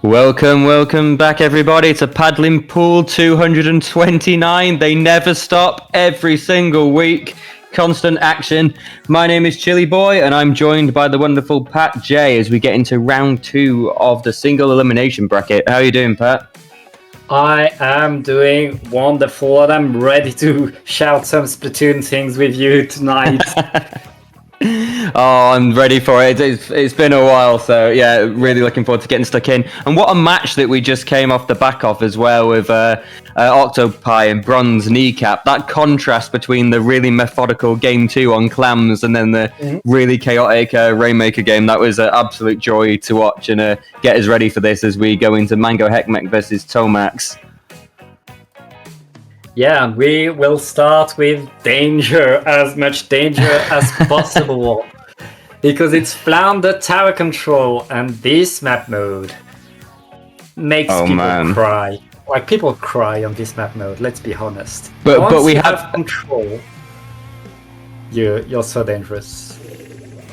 Welcome back, everybody, to Paddling Pool 229. They never stop, every single week. Constant action. My name is Chili Boy, and I'm joined by the wonderful Pat J as we get into round 2 of the single elimination bracket. How are you doing, Pat? I am doing wonderful, and I'm ready to shout some Splatoon things with you tonight. Oh, I'm ready for it. It's been a while, so yeah, really looking forward to getting stuck in. And what a match that we just came off the back of as well with Octopi and Bronze Kneecap. That contrast between the really methodical Game 2 on Clams and then the really chaotic Rainmaker game, that was an absolute joy to watch and get us ready for this as we go into Mango Hek Mek versus ThoMAX. Yeah, we will start with danger, as much danger as possible. Because it's Flounder Tower Control, and this map mode makes people cry. Like, people cry on this map mode, let's be honest. But we have control, you're so dangerous.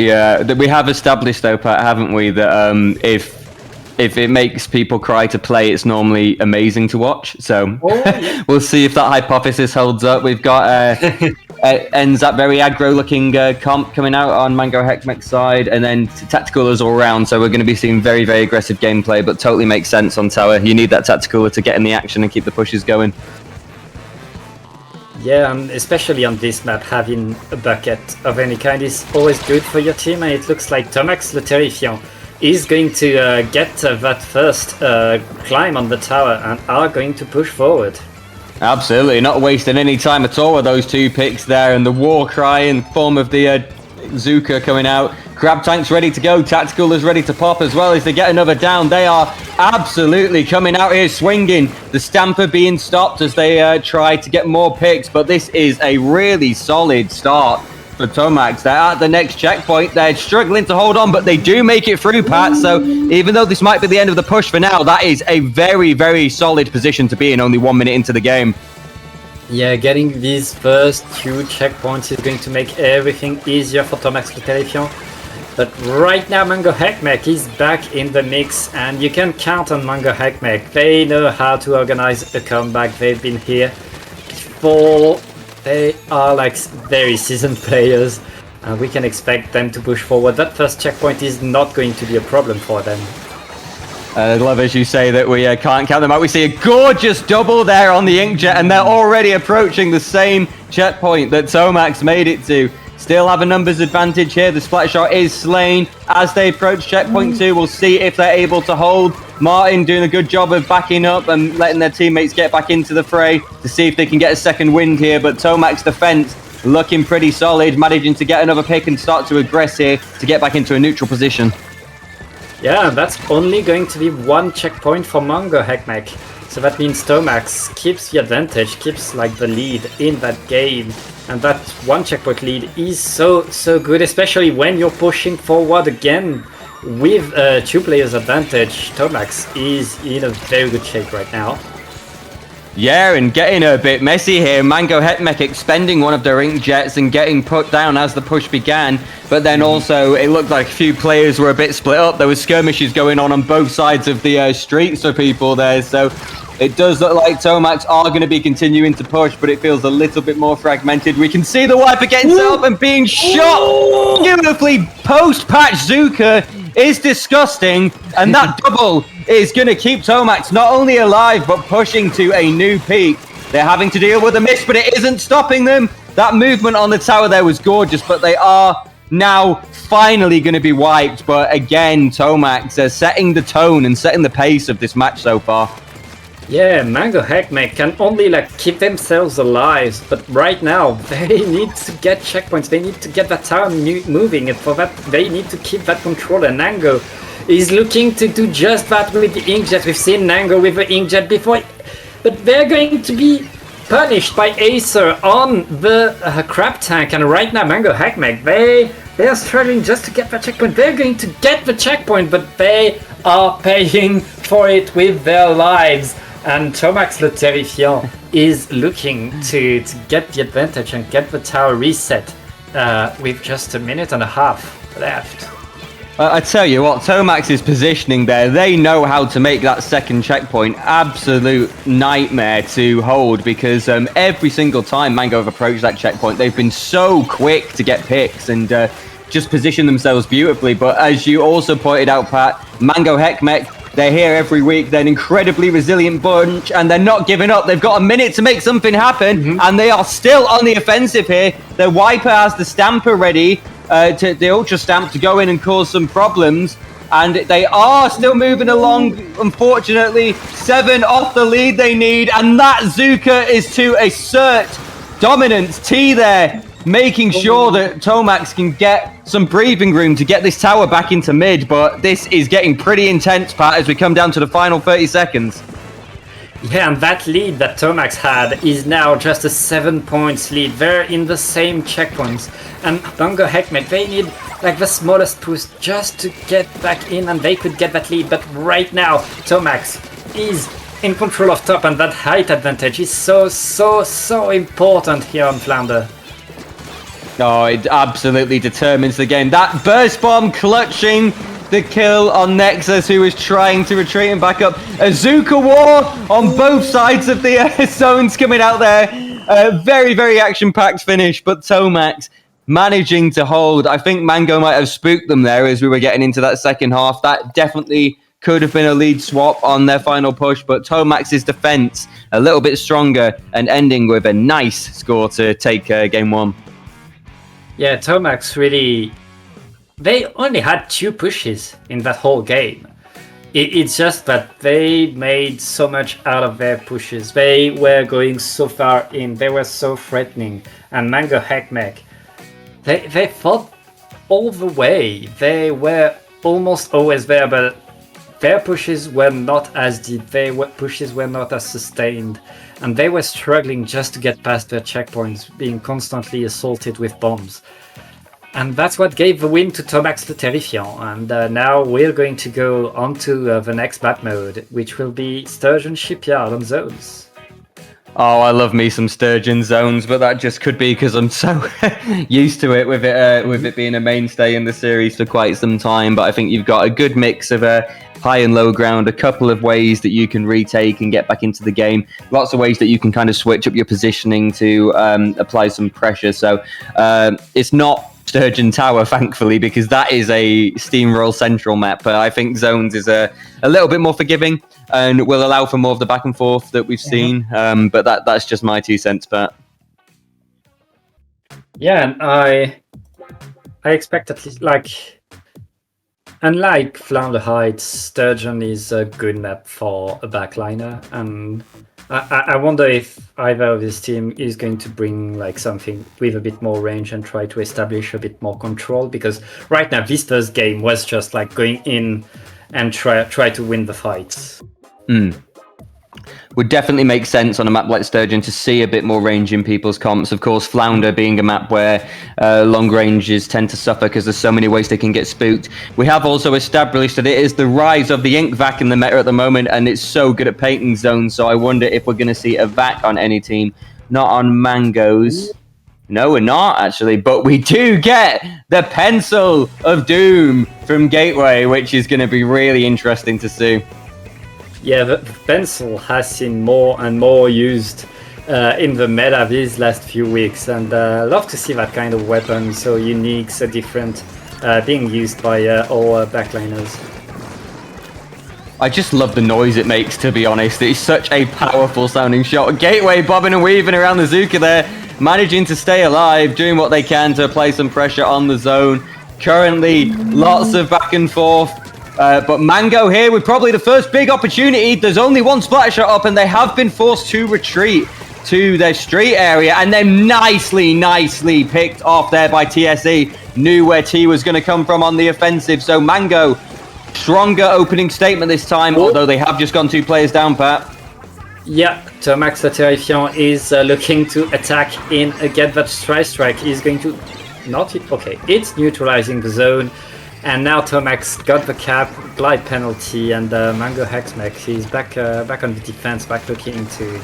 Yeah, we have established though, Pat, haven't we, that if it makes people cry to play, it's normally amazing to watch. So we'll see if that hypothesis holds up. We've got ends that very aggro-looking comp coming out on Mango Hek Mek side, and then tactical all around. So we're going to be seeing very, very aggressive gameplay, but totally makes sense on tower. You need that tactical to get in the action and keep the pushes going. Yeah, and especially on this map, having a bucket of any kind is always good for your team, and it looks like ThoMAX le terrifiant is going to get that first climb on the tower and are going to push forward. Absolutely, not wasting any time at all with those two picks there, and the war cry in form of the Zuka coming out. Crab Tank's ready to go, Tactical is ready to pop as well as they get another down. They are absolutely coming out here swinging. The Stamper being stopped as they try to get more picks, but this is a really solid start for ThoMAX. They're at the next checkpoint. They're struggling to hold on, but they do make it through, Pat. So even though this might be the end of the push for now, that is a very, very solid position to be in only 1 minute into the game. Yeah, getting these first 2 checkpoints is going to make everything easier for ThoMAX le terrifiant. But right now, Mango Hek Mek is back in the mix, and you can count on Mango Hek Mek. They know how to organize a comeback. They've been here before. They are like very seasoned players, and we can expect them to push forward. That first checkpoint is not going to be a problem for them. I love, as you say, that we can't count them out. We see a gorgeous double there on the Inkjet, and they're already approaching the same checkpoint that ThoMAX made it to. Still have a numbers advantage here. The Splatshot is slain as they approach checkpoint 2. We'll see if they're able to hold. Martin doing a good job of backing up and letting their teammates get back into the fray to see if they can get a second wind here. But ThoMAX defense looking pretty solid, managing to get another pick and start to aggress here to get back into a neutral position. Yeah, that's only going to be 1 checkpoint for Mango Hek Mek. So that means ThoMAX keeps the advantage, keeps like the lead in that game. And that 1 checkpoint lead is so good, especially when you're pushing forward again with 2 players advantage. ThoMAX is in a very good shape right now. Yeah, and getting a bit messy here. Mango Hek Mek expending one of their Inkjets and getting put down as the push began. But then also, it looked like a few players were a bit split up. There was skirmishes going on both sides of the streets for people there. So it does look like ThoMAX are going to be continuing to push, but it feels a little bit more fragmented. We can see the Wiper getting set up and being shot beautifully. Post-patch Zuka is disgusting, and that double is going to keep ThoMAX not only alive, but pushing to a new peak. They're having to deal with a miss, but it isn't stopping them. That movement on the tower there was gorgeous, but they are now finally going to be wiped. But again, ThoMAX are setting the tone and setting the pace of this match so far. Yeah, Mango Hek Mek can only like keep themselves alive, but right now they need to get checkpoints. They need to get that tower moving, and for that they need to keep that control. And Nango is looking to do just that with the Inkjet. We've seen Nango with the Inkjet before, but they're going to be punished by Acer on the Crab Tank. And right now, Mango Hek Mek, they are struggling just to get that checkpoint. They're going to get the checkpoint, but they are paying for it with their lives. And ThoMAX le terrifiant is looking to get the advantage and get the tower reset with just 1.5 minutes left. I tell you what, ThoMAX's positioning there, they know how to make that second checkpoint absolute nightmare to hold, because every single time Mango have approached that checkpoint, they've been so quick to get picks and just position themselves beautifully. But as you also pointed out, Pat, Mango hek mek, they're here every week. They're an incredibly resilient bunch, and they're not giving up. They've got a minute to make something happen, and they are still on the offensive here. Their Wiper has the Stamper ready, the Ultra Stamp to go in and cause some problems. And they are still moving along, unfortunately. 7 off the lead they need, and that Zuka is to assert dominance. T there, making sure that ThoMAX can get some breathing room to get this tower back into mid, but this is getting pretty intense, Pat, as we come down to the final 30 seconds. Yeah, and that lead that ThoMAX had is now just a 7 points lead. They're in the same checkpoints. And Mango hek mek, they need like the smallest push just to get back in, and they could get that lead. But right now, ThoMAX is in control of top, and that height advantage is so important here on Flounder. Oh, it absolutely determines the game. That burst bomb clutching the kill on Nexus, who was trying to retreat and back up. A Zuka war on both sides of the zones coming out there. Very action-packed finish, but ThoMAX managing to hold. I think Mango might have spooked them there as we were getting into that second half. That definitely could have been a lead swap on their final push, but ThoMAX's defense a little bit stronger and ending with a nice score to take game 1. Yeah, ThoMAX really... They only had 2 pushes in that whole game. It's just that they made so much out of their pushes. They were going so far in, they were so threatening. And Mango hek mek, they fought all the way. They were almost always there, but their pushes were not as deep. Their pushes were not as sustained. And they were struggling just to get past their checkpoints, being constantly assaulted with bombs. And that's what gave the win to ThoMAX le terrifiant. And now we're going to go on to the next map mode, which will be Sturgeon Shipyard on zones. Oh, I love me some Sturgeon zones, but that just could be because I'm so used to it with it being a mainstay in the series for quite some time. But I think you've got a good mix of high and low ground, a couple of ways that you can retake and get back into the game, lots of ways that you can kind of switch up your positioning to apply some pressure. So it's not Sturgeon Tower, thankfully, because that is a steamroll central map. But I think zones is a little bit more forgiving and will allow for more of the back and forth that we've seen. But that's just my 2 cents, Pat. Yeah, and I expect at least, like, unlike Flounder Heights, Sturgeon is a good map for a backliner, and I wonder if either of this team is going to bring like something with a bit more range and try to establish a bit more control, because right now Vista's game was just like going in and try to win the fights. Would definitely make sense on a map like Sturgeon to see a bit more range in people's comps. Of course, Flounder being a map where long ranges tend to suffer because there's so many ways they can get spooked. We have also established that it is the rise of the Ink Vac in the meta at the moment, and it's so good at painting zones. So I wonder if we're going to see a Vac on any team, not on Mango's. No, we're not, actually. But we do get the Pencil of Doom from Gateway, which is going to be really interesting to see. Yeah, the pencil has seen more and more used in the meta these last few weeks, and love to see that kind of weapon, so unique, so different, being used by all backliners. I just love the noise it makes, to be honest. It's such a powerful sounding shot. Gateway bobbing and weaving around the Zuka there, managing to stay alive, doing what they can to apply some pressure on the zone. Currently, lots of back and forth. But Mango here with probably the first big opportunity. There's only one splatter shot up, and they have been forced to retreat to their street area, and then nicely picked off there by TSE. Knew where T was going to come from on the offensive. So Mango, stronger opening statement this time, although they have just gone 2 players down, Pat. Yeah, ThoMAX le terrifiant is looking to attack in again. That strike is going to not hit. Okay, it's neutralizing the zone. And now ThoMAX got the cap, glide penalty, and Mango hek mek, he's back on the defense, back looking to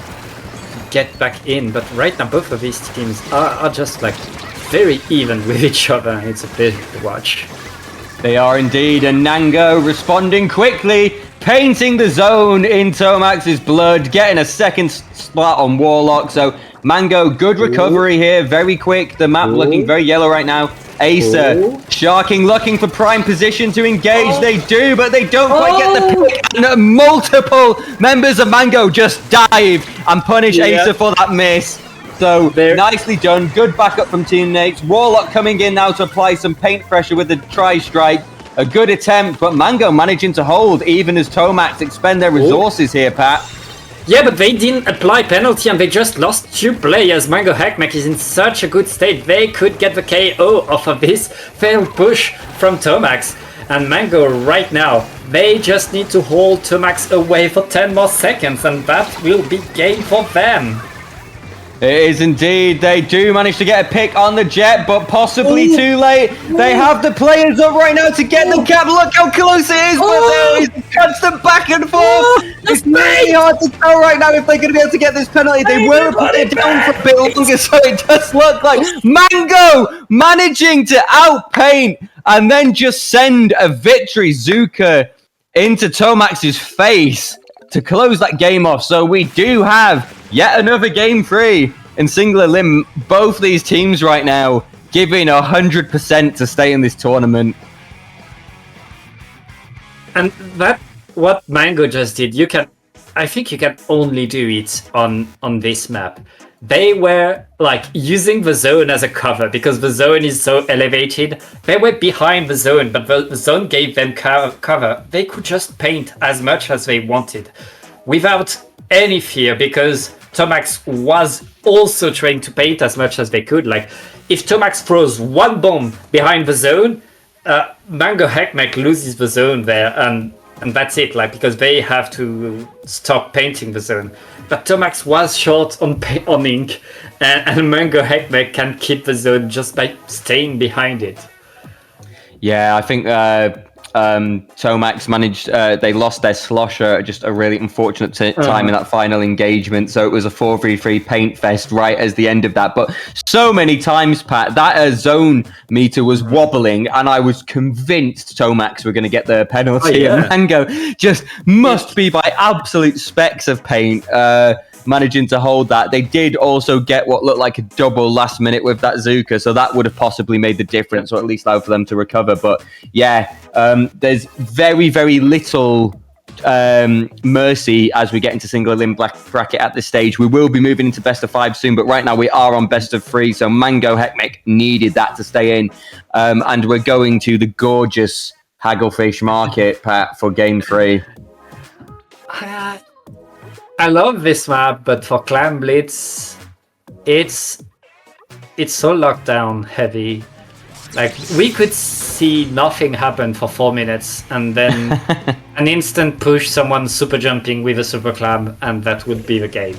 get back in. But right now, both of these teams are just like very even with each other, and it's a pleasure to watch. They are indeed, and Nango responding quickly, painting the zone in ThoMAX's blood, getting a second spot on Warlock. So Mango, good recovery here, very quick. The map looking very yellow right now. Acer, Sharking, looking for prime position to engage. They do, but they don't quite get the pick. And multiple members of Mango just dive and punish Acer for that miss. So nicely done. Good backup from teammates. Warlock coming in now to apply some paint pressure with the tri-strike. A good attempt, but Mango managing to hold even as ThoMAX expend their resources here, Pat. Yeah, but they didn't apply penalty and they just lost 2 players. Mango hek mek is in such a good state. They could get the KO off of this failed push from ThoMAX. And Mango right now, they just need to hold ThoMAX away for 10 more seconds and that will be game for them. It is indeed. They do manage to get a pick on the Jet, but possibly too late. They have the players up right now to get the cap. Look how close it is, but there is constant back and forth. It's really hard to tell right now if they're going to be able to get this penalty. They were putting it down for a bit longer, so it does look like Mango managing to outpaint and then just send a victory Zuka into ThoMAX's face to close that game off. So we do have yet another game 3 in single elim. Both these teams right now giving 100% to stay in this tournament. And that what Mango just did, I think you can only do it on this map. They were like using the zone as a cover because the zone is so elevated. They were behind the zone, but the zone gave them cover. They could just paint as much as they wanted without any fear because ThoMAX was also trying to paint as much as they could. Like if ThoMAX throws one bomb behind the zone, Mango hek mek loses the zone there and that's it, like because they have to stop painting the zone. But ThoMAX was short on ink, and Mango hek mek can keep the zone just by staying behind it. Yeah, I think ThoMAX managed, they lost their slosher at just a really unfortunate time in that final engagement. So it was a 4v3 paint fest right as the end of that. But so many times, Pat, that zone meter was wobbling and I was convinced ThoMAX were going to get the penalty. And Mango just must be by absolute specks of paint. Managing to hold that. They did also get what looked like a double last minute with that Zuka, so that would have possibly made the difference, or at least allowed for them to recover. But yeah, there's very, very little mercy as we get into single elim bracket at this stage. We will be moving into best of 5 soon, but right now we are on best of 3, so Mango hek mek needed that to stay in. And we're going to the gorgeous Hagglefish Market, Pat, for game 3. I love this map, but for Clan Blitz, it's so lockdown heavy. Like we could see nothing happen for 4 minutes, and then an instant push, someone super jumping with a super clam, and that would be the game.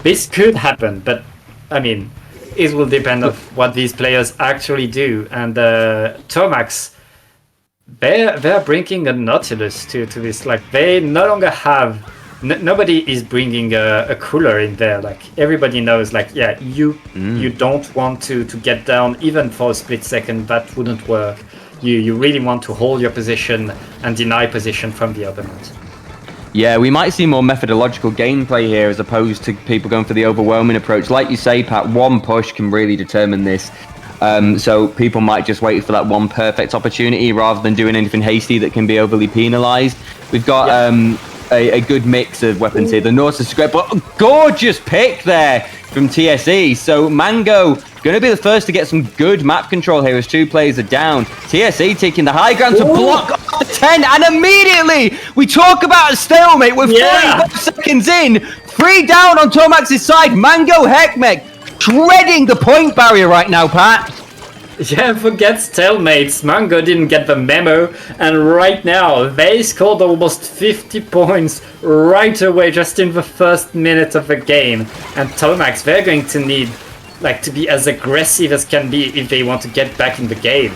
This could happen, but I mean, it will depend on what these players actually do. And ThoMAX, they're bringing a Nautilus to this. Like they no longer have. Nobody is bringing a cooler in there. Like everybody knows, like yeah, you don't want to get down even for a split second. That wouldn't work. You really want to hold your position and deny position from the opponent. Yeah, we might see more methodological gameplay here as opposed to people going for the overwhelming approach. Like you say, Pat, one push can really determine this. So people might just wait for that one perfect opportunity rather than doing anything hasty that can be overly penalized. We've got a good mix of weapons here. The Nautilus is great, but a gorgeous pick there from TSE. So Mango going to be the first to get some good map control here as 2 players are down. TSE taking the high ground to block off the 10, and immediately we talk about a stalemate with 45 seconds in. 3 down on ThoMAX's side. Mango hek mek shredding the point barrier right now, Pat. Yeah, forget stalemates. Mango didn't get the memo, and right now they scored almost 50 points right away just in the first minute of the game. And ThoMAX, they're going to need like to be as aggressive as can be if they want to get back in the game.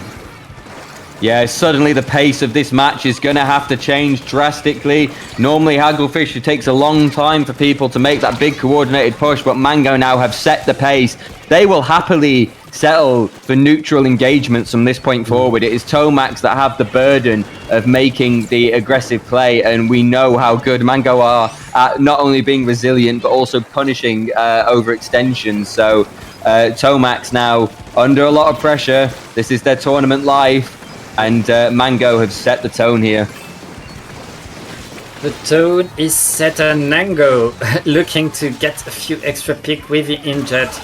Yeah, suddenly the pace of this match is going to have to change drastically. Normally, Hagglefish, it takes a long time for people to make that big coordinated push, but Mango now have set the pace. They will happily settle for neutral engagements from this point forward. It is ThoMAX that have the burden of making the aggressive play, and we know how good Mango are at not only being resilient but also punishing overextensions. So ThoMAX now under a lot of pressure. This is their tournament life, and Mango have set the tone here. The tone is set, and Mango looking to get a few extra pick with the injet.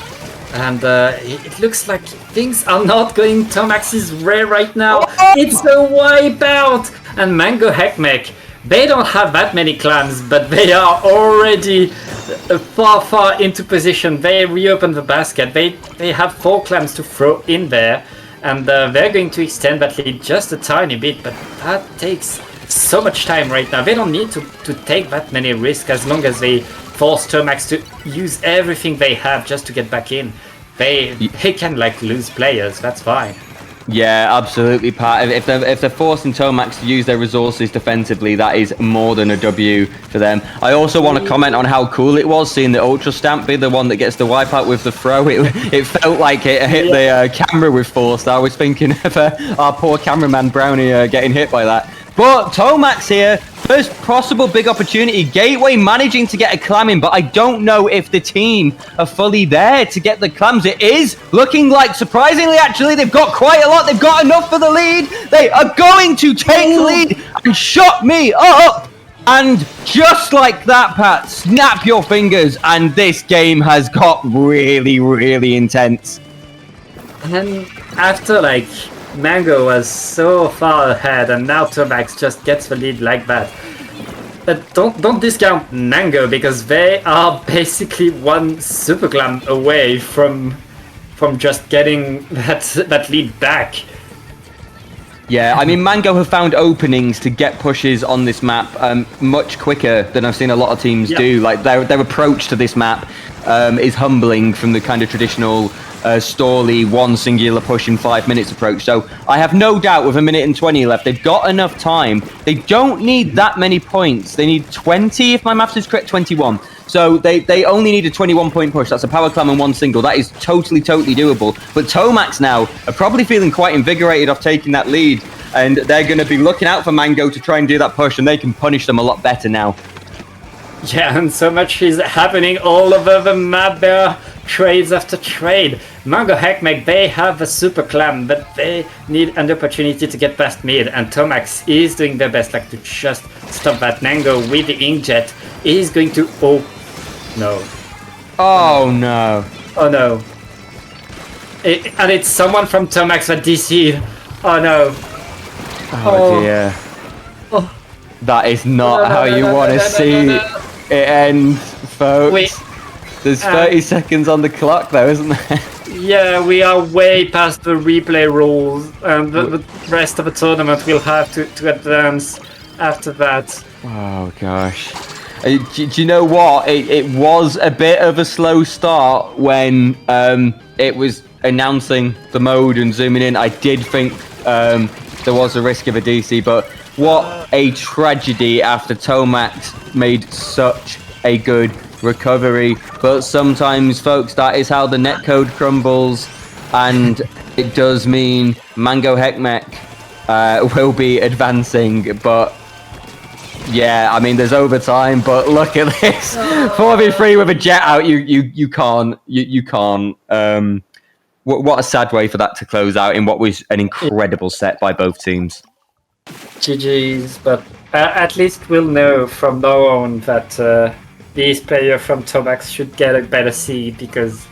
And it looks like things are not going ThoMAX's way right now. Oh! It's a wipeout! And Mango hek mek, they don't have that many clams, but they are already far into position. They reopen the basket. They have 4 clams to throw in there. And they're going to extend that lead just a tiny bit, but that takes so much time right now. They don't need to take that many risks as long as they force ThoMAX to use everything they have just to get back in. They can like lose players, that's fine. Yeah, absolutely, Pat. If they're forcing ThoMAX to use their resources defensively, that is more than a W for them. I also want to comment on how cool it was seeing the Ultra Stamp be the one that gets the wipeout with the throw. It felt like it hit the camera with force. I was thinking of our poor cameraman Brownie getting hit by that. But ThoMAX here, first possible big opportunity. Gateway managing to get a clam in, but I don't know if the team are fully there to get the clams. It is looking like, surprisingly, actually, they've got quite a lot. They've got enough for the lead. They are going to take the lead and shut me up. And just like that, Pat, snap your fingers, and this game has got really, really intense. And after, like, Mango was so far ahead, and now ThoMAX just gets the lead like that. But don't discount Mango, because they are basically one super clam away from just getting that lead back. Yeah, I mean, Mango have found openings to get pushes on this map much quicker than I've seen a lot of teams do. Like their approach to this map is humbling from the kind of traditional Storley one singular push in 5 minutes approach. So I have no doubt with 1 minute and 20 left, they've got enough time. They don't need that many points. They need 20, if my maths is correct, 21. So they only need a 21-point push. That's a power clam and 1 single. That is totally doable. But ThoMAX now are probably feeling quite invigorated off taking that lead, and they're going to be looking out for Mango to try and do that push, and they can punish them a lot better now. Yeah, and so much is happening all over the map. There are trades after trade. Mango hek mek, they have a super clam, but they need an opportunity to get past mid, and ThoMAX is doing their best, like, to just stop that. Mango with the inkjet is going to... Oh, no. Oh, no. Oh, no. And it's someone from ThoMAX that DC'd. Oh, no. Oh, dear. Oh. That is not how you want to see it end, folks. Wait. There's 30 seconds on the clock, though, isn't there? Yeah, we are way past the replay rules, and the rest of the tournament will have to advance after that. Oh, gosh. Do you know what? It was a bit of a slow start when it was announcing the mode and zooming in. I did think there was a risk of a DC, but what a tragedy after ThoMAX made such a good recovery. But sometimes, folks, that is how the netcode crumbles, and it does mean Mango hek mek will be advancing. But yeah, I mean, there's overtime, but look at this. 4v3 with a jet out, you can't. What a sad way for that to close out in what was an incredible set by both teams. GG's, but at least we'll know from now on that these players from ThoMAX should get a better seed, because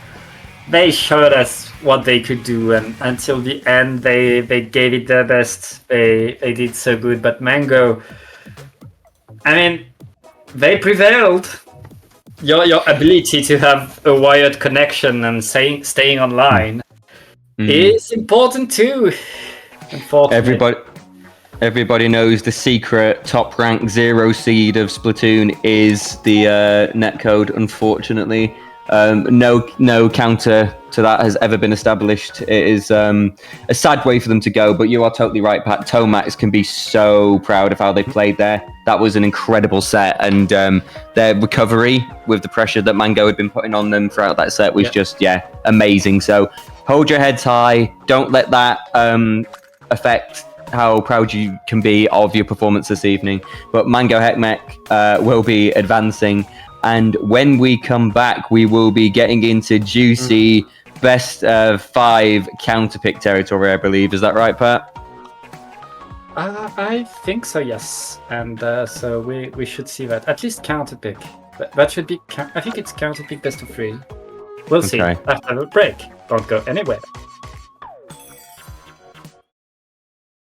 they showed us what they could do, and until the end they gave it their best. They did so good, but Mango, I mean, they prevailed. Your ability to have a wired connection and staying online is important too. Unfortunately. Everybody knows the secret top rank 0 seed of Splatoon is the netcode, unfortunately. No counter to that has ever been established. It is a sad way for them to go, but you are totally right, Pat. ThoMAX can be so proud of how they played there. That was an incredible set, and their recovery with the pressure that Mango had been putting on them throughout that set was just, amazing. So hold your heads high. Don't let that affect how proud you can be of your performance this evening. But Mango hek mek will be advancing. And when we come back, we will be getting into juicy best 5 counterpick territory, I believe. Is that right, Pat? I think so, yes. And so we should see that. At least counterpick. That should be... I think it's counterpick best of 3. We'll see Okay. after the break. Don't go anywhere.